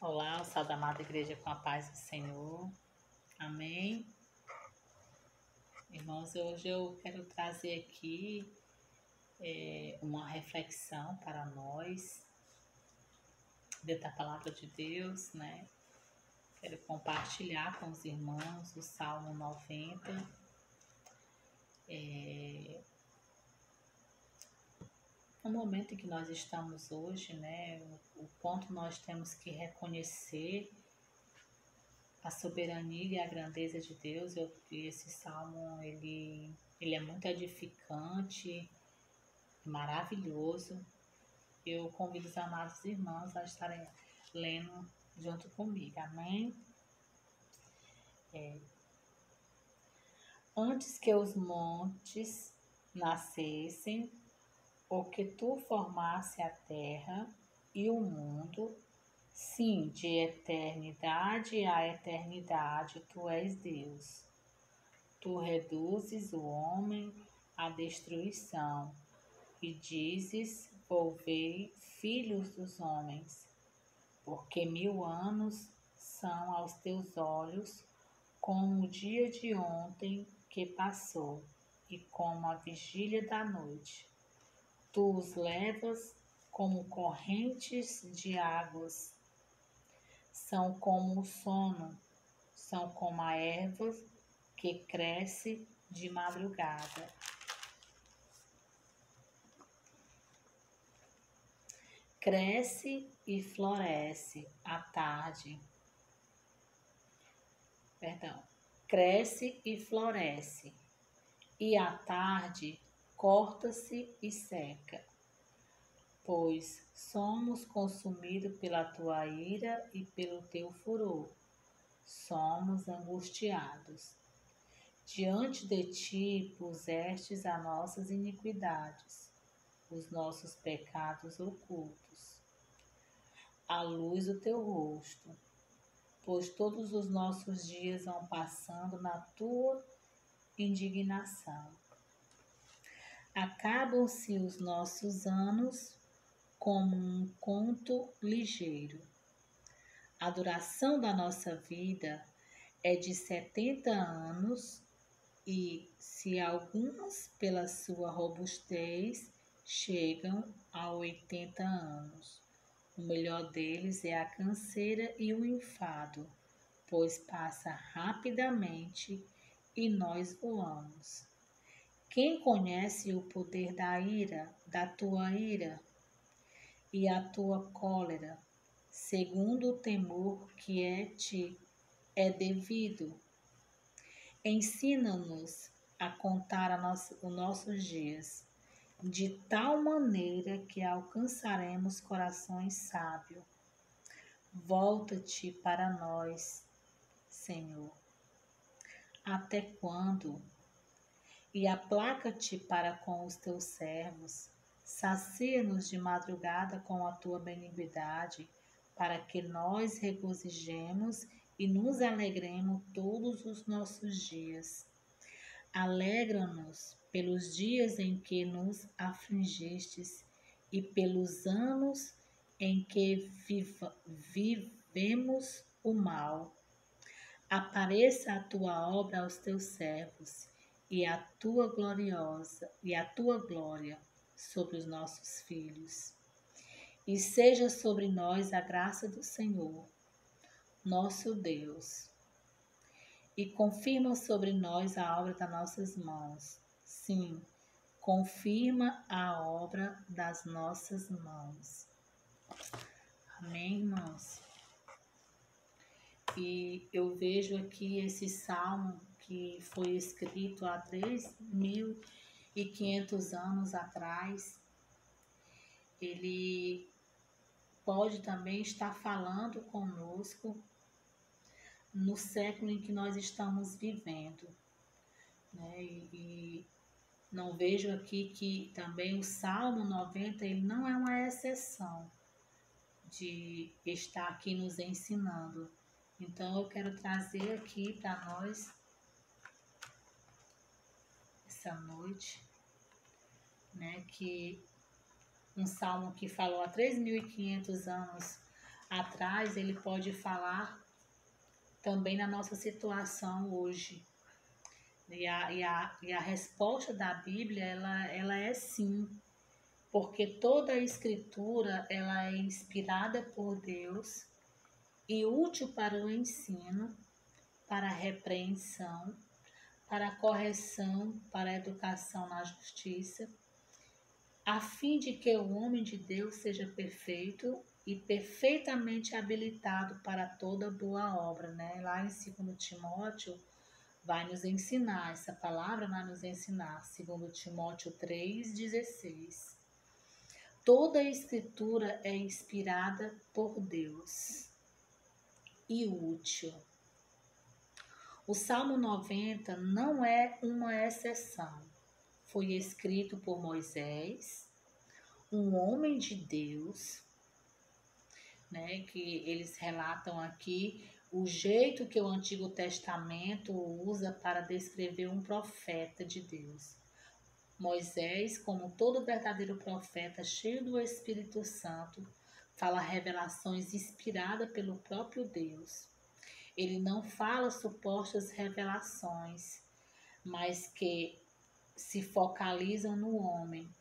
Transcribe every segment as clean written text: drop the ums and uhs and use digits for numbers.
Olá, salve a amada igreja com a paz do Senhor. Amém. Irmãos, hoje eu quero trazer aqui uma reflexão para nós, dentro da palavra de Deus, né? Quero compartilhar com os irmãos o Salmo 90. No momento em que nós estamos hoje, né? O quanto nós temos que reconhecer a soberania e a grandeza de Deus. Esse salmo ele é muito edificante, maravilhoso. Eu convido os amados irmãos a estarem lendo junto comigo, amém? Antes que os montes nascessem, ou que tu formasse a terra e o mundo, sim, de eternidade a eternidade, tu és Deus. Tu reduzes o homem à destruição e dizes: volvei, filhos dos homens, porque 1000 anos são aos teus olhos como o dia de ontem que passou e como a vigília da noite. Tu os levas como correntes de águas. São como o sono, são como a erva que cresce de madrugada. Cresce e floresce à tarde. Cresce e floresce, e à tarde corta-se e seca. Pois somos consumidos pela tua ira e pelo teu furor. Somos angustiados. Diante de ti pusestes as nossas iniquidades, os nossos pecados ocultos, à luz do teu rosto, pois todos os nossos dias vão passando na tua indignação. Acabam-se os nossos anos como um conto ligeiro. A duração da nossa vida é de 70 anos e, se alguns pela sua robustez, chegam a 80 anos. O melhor deles é a canseira e o enfado, pois passa rapidamente e nós voamos. Quem conhece o poder da ira, da tua ira e a tua cólera, segundo o temor que é devido? Ensina-nos a contar os nossos dias, de tal maneira que alcançaremos corações sábios. Volta-te para nós, Senhor. Até quando? E aplaca-te para com os teus servos. Sacia-nos de madrugada com a tua benignidade, para que nós regozijemos e nos alegremos todos os nossos dias. Alegra-nos pelos dias em que nos afligistes e pelos anos em que vivemos o mal. Apareça a tua obra aos teus servos e a tua glória sobre os nossos filhos. E seja sobre nós a graça do Senhor, nosso Deus, e confirma sobre nós a obra das nossas mãos. Sim, confirma a obra das nossas mãos. Amém, irmãos? E eu vejo aqui esse salmo que foi escrito há 3.500 anos atrás. Ele pode também estar falando conosco no século em que nós estamos vivendo, né? E não vejo aqui que também o Salmo 90 ele não é uma exceção de estar aqui nos ensinando. Então eu quero trazer aqui para nós essa noite, né, que um salmo que falou há 3.500 anos atrás, ele pode falar também na nossa situação hoje. E a resposta da Bíblia, ela é sim, porque toda a escritura, ela é inspirada por Deus e útil para o ensino, para a repreensão, para a correção, para a educação na justiça, a fim de que o homem de Deus seja perfeito e perfeitamente habilitado para toda boa obra, né? Lá em 2 Timóteo vai nos ensinar, essa palavra vai nos ensinar, 2 Timóteo 3,16. Toda a escritura é inspirada por Deus e útil. O Salmo 90 não é uma exceção. Foi escrito por Moisés, um homem de Deus, né, que eles relatam aqui o jeito que o Antigo Testamento usa para descrever um profeta de Deus. Moisés, como todo verdadeiro profeta cheio do Espírito Santo, fala revelações inspiradas pelo próprio Deus. Ele não fala supostas revelações, mas que se focalizam no homem,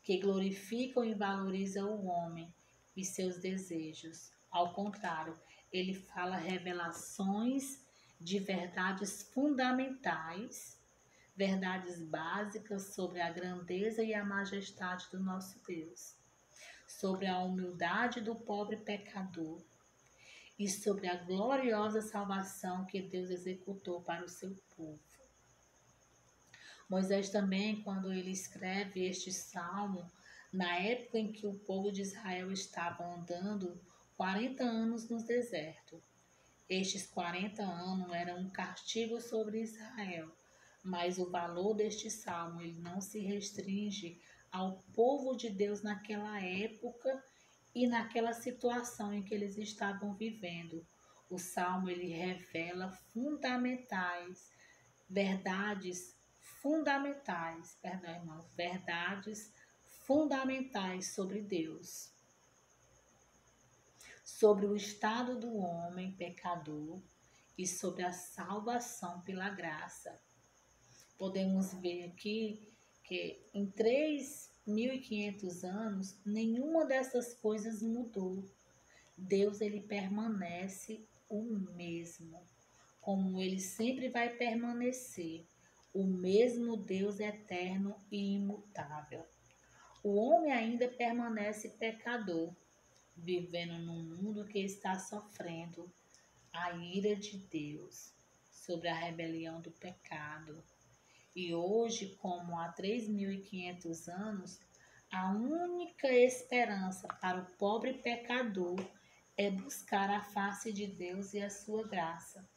que glorificam e valorizam o homem e seus desejos. Ao contrário, ele fala revelações de verdades fundamentais, verdades básicas sobre a grandeza e a majestade do nosso Deus, sobre a humildade do pobre pecador e sobre a gloriosa salvação que Deus executou para o seu povo. Moisés também, quando ele escreve este salmo, na época em que o povo de Israel estava andando 40 anos no deserto. Estes 40 anos eram um castigo sobre Israel, mas o valor deste salmo ele não se restringe ao povo de Deus naquela época e naquela situação em que eles estavam vivendo. O salmo ele revela verdades fundamentais sobre Deus, sobre o estado do homem pecador e sobre a salvação pela graça. Podemos ver aqui que em 3.500 anos, nenhuma dessas coisas mudou. Deus ele permanece o mesmo, como ele sempre vai permanecer, o mesmo Deus eterno e imutável. O homem ainda permanece pecador, vivendo num mundo que está sofrendo a ira de Deus sobre a rebelião do pecado. E hoje, como há 3.500 anos, a única esperança para o pobre pecador é buscar a face de Deus e a sua graça.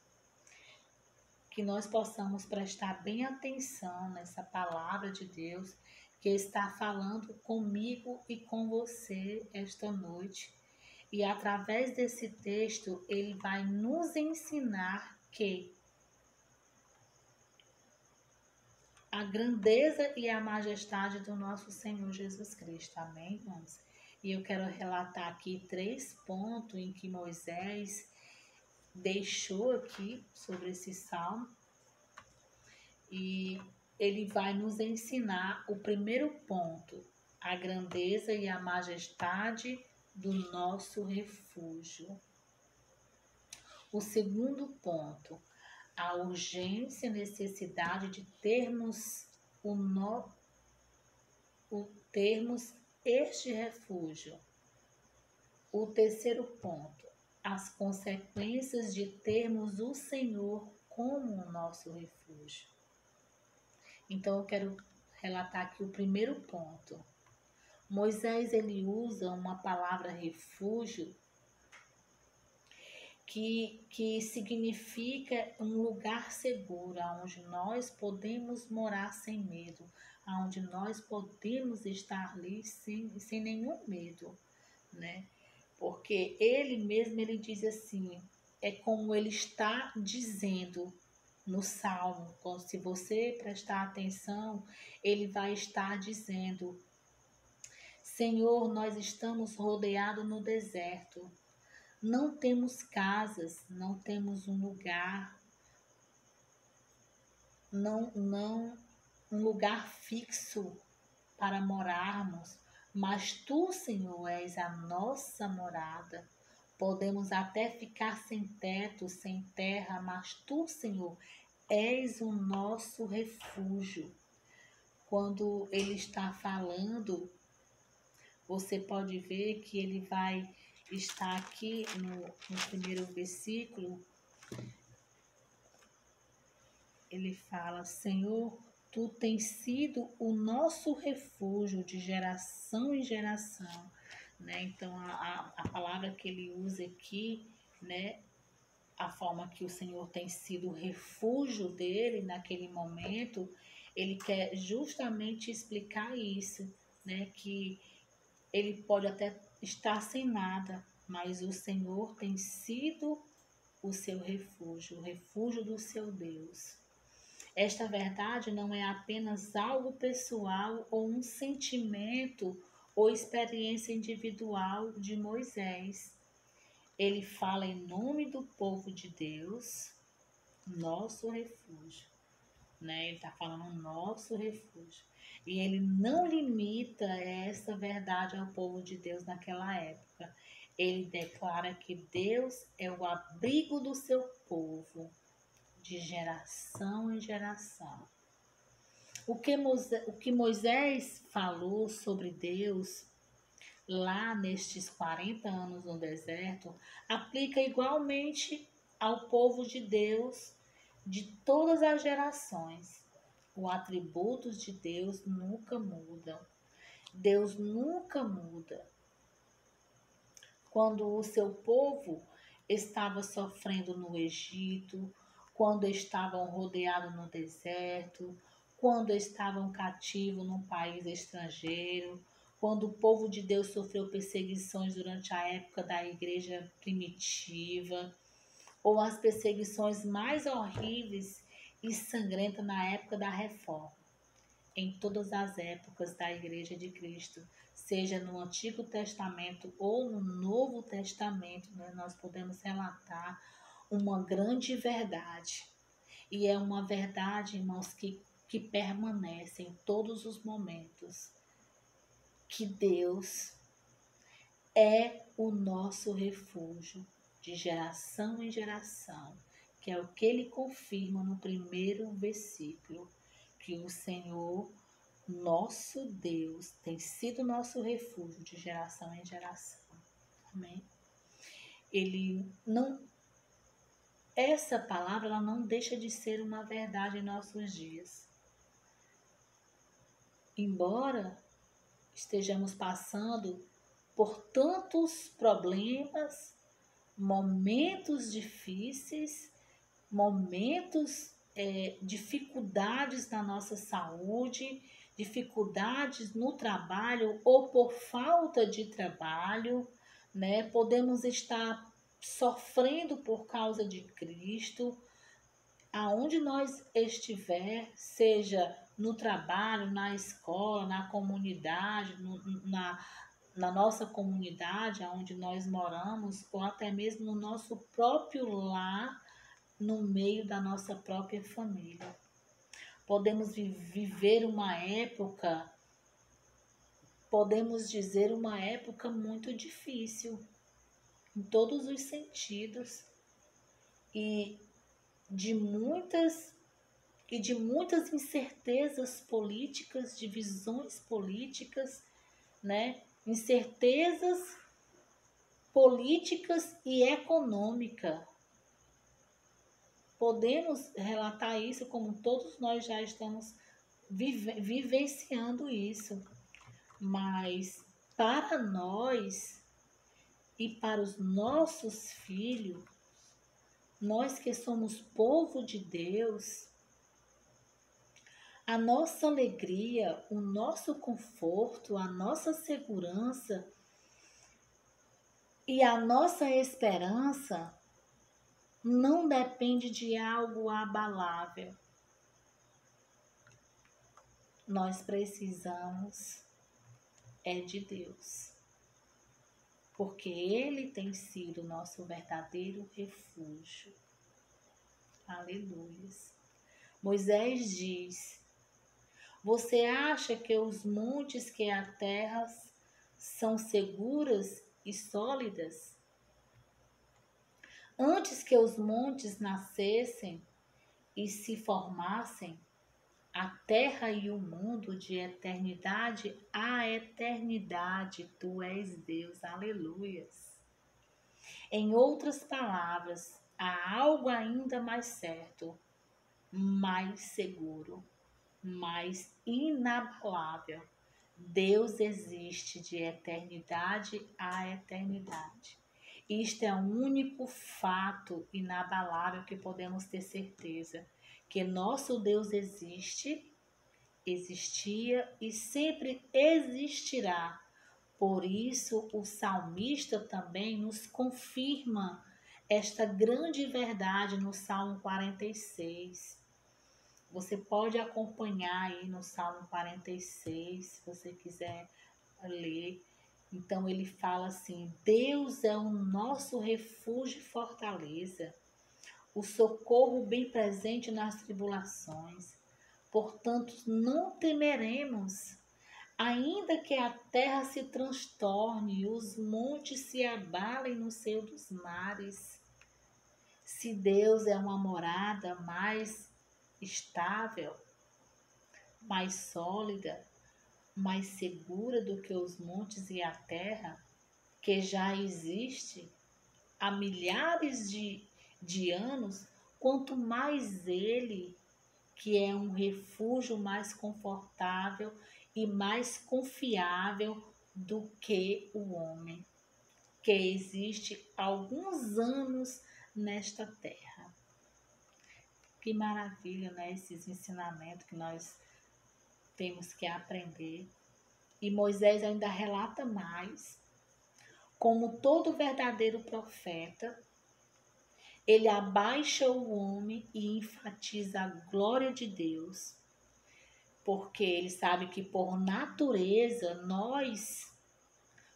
Que nós possamos prestar bem atenção nessa palavra de Deus que está falando comigo e com você esta noite. E através desse texto, ele vai nos ensinar que a grandeza e a majestade do nosso Senhor Jesus Cristo. Amém, irmãos? E eu quero relatar aqui 3 pontos em que Moisés deixou aqui sobre esse salmo. E ele vai nos ensinar o primeiro ponto, a grandeza e a majestade do nosso refúgio. O segundo ponto, a urgência e necessidade de termos este refúgio. O terceiro ponto, as consequências de termos o Senhor como o nosso refúgio. Então eu quero relatar aqui o primeiro ponto. Moisés ele usa uma palavra refúgio que significa um lugar seguro, onde nós podemos morar sem medo, onde nós podemos estar ali sem nenhum medo, né? Porque ele mesmo ele diz assim, é como ele está dizendo no Salmo, se você prestar atenção, ele vai estar dizendo: Senhor, nós estamos rodeados no deserto, não temos casas, não temos um lugar, não um lugar fixo para morarmos, mas tu, Senhor, és a nossa morada. Podemos até ficar sem teto, sem terra, mas tu, Senhor, és o nosso refúgio. Quando ele está falando, você pode ver que ele vai estar aqui no primeiro versículo. Ele fala: Senhor, tu tens sido o nosso refúgio de geração em geração, né? Então, a palavra que ele usa aqui, né? A forma que o Senhor tem sido o refúgio dele naquele momento, ele quer justamente explicar isso, né? Que ele pode até estar sem nada, mas o Senhor tem sido o seu refúgio, o refúgio do seu Deus. Esta verdade não é apenas algo pessoal ou um sentimento ou experiência individual de Moisés. Ele fala em nome do povo de Deus, nosso refúgio, né? Ele está falando nosso refúgio. E ele não limita essa verdade ao povo de Deus naquela época. Ele declara que Deus é o abrigo do seu povo, de geração em geração. O que Moisés falou sobre Deus lá nestes 40 anos no deserto, aplica igualmente ao povo de Deus de todas as gerações. Os atributos de Deus nunca mudam. Deus nunca muda. Quando o seu povo estava sofrendo no Egito, quando estavam rodeados no deserto, quando estavam cativos num país estrangeiro, quando o povo de Deus sofreu perseguições durante a época da igreja primitiva, ou as perseguições mais horríveis e sangrentas na época da reforma. Em todas as épocas da Igreja de Cristo, seja no Antigo Testamento ou no Novo Testamento, né, nós podemos relatar uma grande verdade. E é uma verdade, irmãos, que permanece em todos os momentos. Que Deus é o nosso refúgio de geração em geração, que é o que ele confirma no primeiro versículo, que o Senhor, nosso Deus, tem sido nosso refúgio de geração em geração. Amém? Ele não, essa palavra ela não deixa de ser uma verdade em nossos dias. Embora estejamos passando por tantos problemas, momentos difíceis, dificuldades na nossa saúde, dificuldades no trabalho ou por falta de trabalho, né? Podemos estar sofrendo por causa de Cristo, aonde nós estiver, seja no trabalho, na escola, na comunidade, na nossa comunidade, onde nós moramos, ou até mesmo no nosso próprio lar, no meio da nossa própria família. Podemos viver uma época, podemos dizer uma época muito difícil, em todos os sentidos, e de muitas incertezas políticas, divisões políticas, né? Incertezas políticas e econômicas. Podemos relatar isso como todos nós já estamos vivenciando isso. Mas para nós e para os nossos filhos, nós que somos povo de Deus, a nossa alegria, o nosso conforto, a nossa segurança e a nossa esperança não depende de algo abalável. Nós precisamos de Deus. porque Ele tem sido nosso verdadeiro refúgio. Aleluia. Moisés diz: você acha que os montes que a terra são seguras e sólidas? Antes que os montes nascessem e se formassem, a terra e o mundo de eternidade a eternidade, tu és Deus, aleluias. Em outras palavras, há algo ainda mais certo, mais seguro, mais inabalável. Deus existe de eternidade a eternidade. Isto é o único fato inabalável que podemos ter certeza, que nosso Deus existe, existia e sempre existirá. Por isso, o salmista também nos confirma esta grande verdade no Salmo 46. Você pode acompanhar aí no Salmo 46, se você quiser ler. Então ele fala assim: Deus é o nosso refúgio e fortaleza, o socorro bem presente nas tribulações. Portanto, não temeremos, ainda que a terra se transtorne e os montes se abalem no seio dos mares. Se Deus é uma morada mais estável, mais sólida, mais segura do que os montes e a terra, que já existe há milhares de anos, quanto mais Ele, que é um refúgio mais confortável e mais confiável do que o homem, que existe há alguns anos nesta terra. Que maravilha, né? Esses ensinamentos que nós temos que aprender. E Moisés ainda relata mais, como todo verdadeiro profeta, ele abaixa o homem e enfatiza a glória de Deus, porque ele sabe que por natureza nós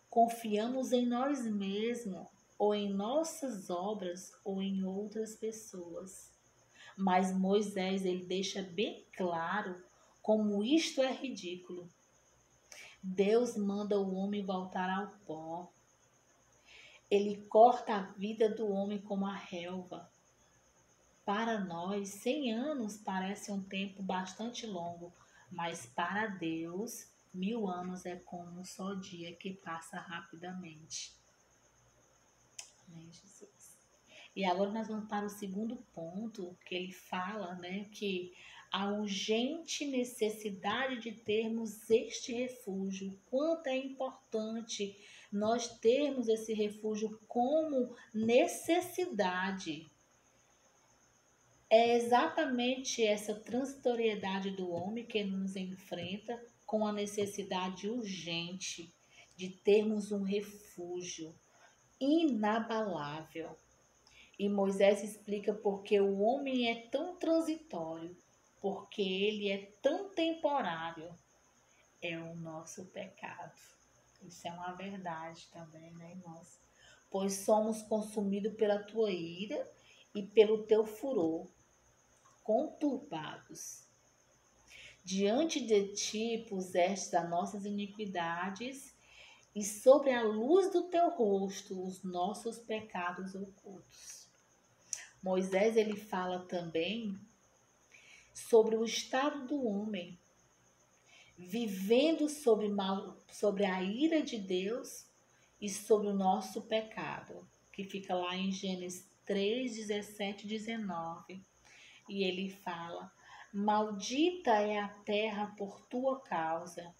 confiamos em nós mesmos, ou em nossas obras, ou em outras pessoas. Mas Moisés, ele deixa bem claro como isto é ridículo. Deus manda o homem voltar ao pó. Ele corta a vida do homem como a relva. Para nós, 100 anos parece um tempo bastante longo, mas para Deus, 1000 anos é como um só dia que passa rapidamente. Amém, Jesus. E agora nós vamos para o segundo ponto, que ele fala, né, que a urgente necessidade de termos este refúgio. Quanto é importante nós termos esse refúgio como necessidade. É exatamente essa transitoriedade do homem que nos enfrenta com a necessidade urgente de termos um refúgio inabalável. E Moisés explica porque o homem é tão transitório, porque ele é tão temporário. É o nosso pecado. Isso é uma verdade também, né, irmãos? Pois somos consumidos pela tua ira e pelo teu furor, conturbados. Diante de ti puseste as nossas iniquidades e sobre a luz do teu rosto os nossos pecados ocultos. Moisés, ele fala também sobre o estado do homem, vivendo sobre a ira de Deus e sobre o nosso pecado, que fica lá em Gênesis 3, 17 e 19. E ele fala: maldita é a terra por tua causa,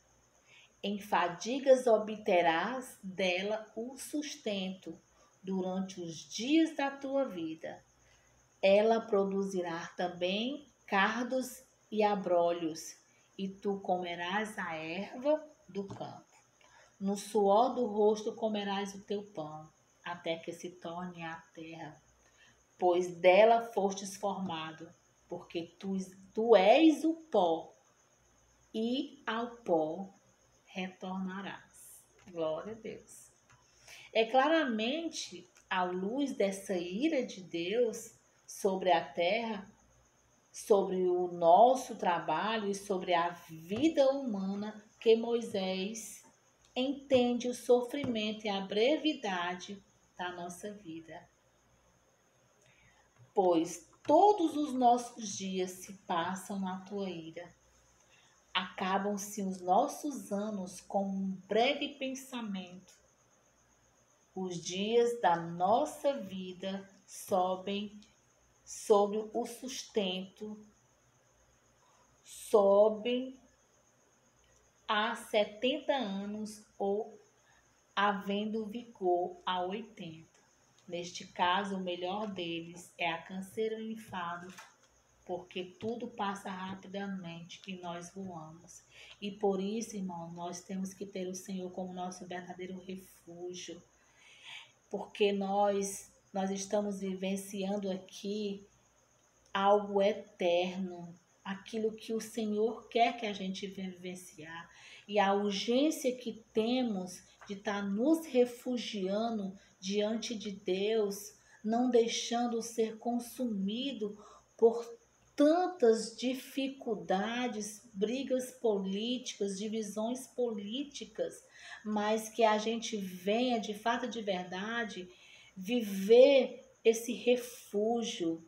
em fadigas obterás dela o sustento durante os dias da tua vida. Ela produzirá também cardos e abrolhos, e tu comerás a erva do campo. No suor do rosto comerás o teu pão, até que se torne a terra, pois dela fostes formado, porque tu és o pó, e ao pó retornarás. Glória a Deus. É claramente a luz dessa ira de Deus sobre a terra, sobre o nosso trabalho e sobre a vida humana que Moisés entende o sofrimento e a brevidade da nossa vida. Pois todos os nossos dias se passam na tua ira. Acabam-se os nossos anos como um breve pensamento. Os dias da nossa vida sobem sobre o sustento, sobem a 70 anos ou havendo vigor a 80. Neste caso, o melhor deles é a canseira e o enfado, porque tudo passa rapidamente e nós voamos. E por isso, irmão, nós temos que ter o Senhor como nosso verdadeiro refúgio, porque nós estamos vivenciando aqui algo eterno, aquilo que o Senhor quer que a gente vivenciar. E a urgência que temos de estar nos refugiando diante de Deus, não deixando ser consumido por tantas dificuldades, brigas políticas, divisões políticas, mas que a gente venha de fato de verdade viver esse refúgio,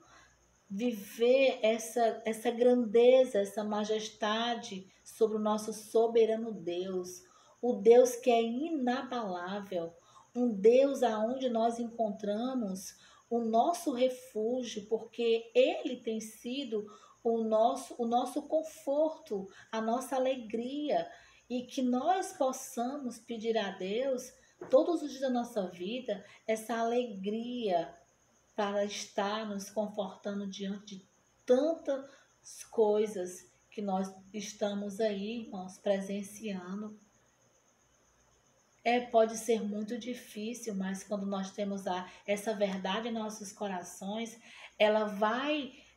viver essa grandeza, essa majestade sobre o nosso soberano Deus, o Deus que é inabalável, um Deus aonde nós encontramos o nosso refúgio, porque Ele tem sido o nosso conforto, a nossa alegria, e que nós possamos pedir a Deus todos os dias da nossa vida essa alegria, para estar nos confortando diante de tantas coisas que nós estamos aí, irmãos, presenciando. Pode ser muito difícil, mas quando nós temos essa verdade em nossos corações,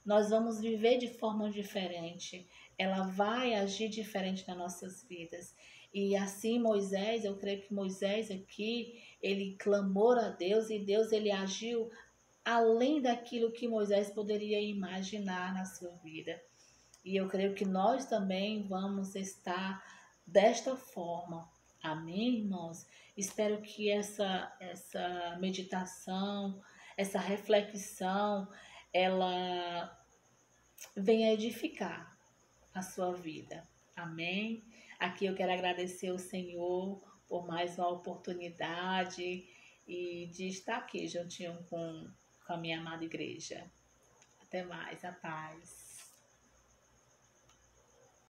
nós vamos viver de forma diferente. Ela vai agir diferente nas nossas vidas. E assim Moisés, eu creio que Moisés aqui, ele clamou a Deus e Deus ele agiu além daquilo que Moisés poderia imaginar na sua vida. E eu creio que nós também vamos estar desta forma. Amém, irmãos? Espero que essa meditação, essa reflexão, ela venha edificar a sua vida. Amém? Aqui eu quero agradecer ao Senhor por mais uma oportunidade e de estar aqui juntinho com a minha amada igreja. Até mais, a paz.